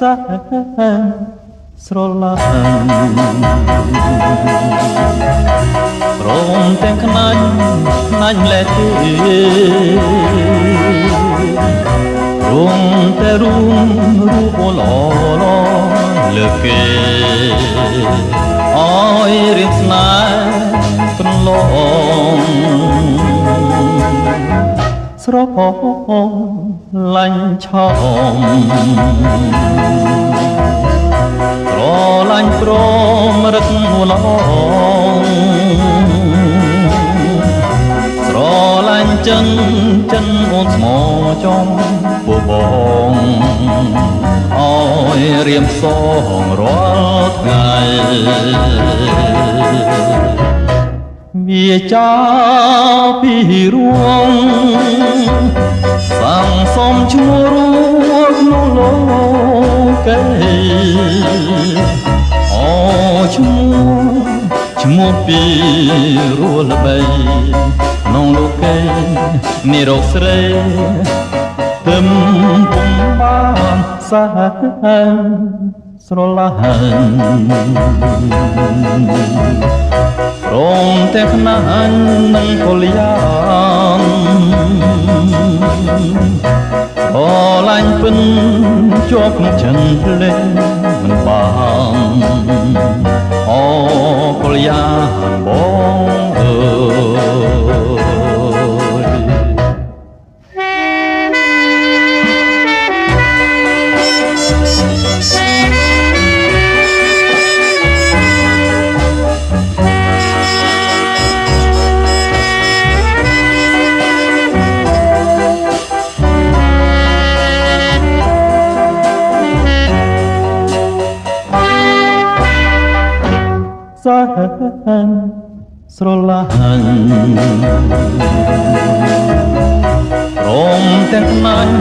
សែនស្រឡាញ់ព្រមទាំងខ្នាញ់ម្លេះទេរួមតែរួមរូបល្អលើគេអើយរៀបស្នេហ៍កន្លងស្រឡាញ់ឆោមស្រឡាញ់ព្រមរឹកឡងស្រឡាញ់ចិនអូនស្មោចំពោះបងអើយរៀមសងរាល់ថ្ងៃវាចោលពីរួងសាំងសំឈ្មោះរួងនោះលោកេអូឈ្មោះពីរੂល្បីក្នុងលោកេនេះរកស្រីទឹមពុំបានសែនស្រឡាញ់ព្រមទាំងខ្នាញ់និងពលយ៉ាងស្រឡាញ់ពិនជាប់ក្នុងចិនភ្លេងមិនបានអូពលយ៉ាងបងអើសែនស្រឡាញ់ព្រមទាំងខ្នាញ់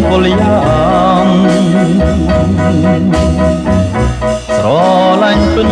ពលយ៉ាងស្រឡាញ់ពិន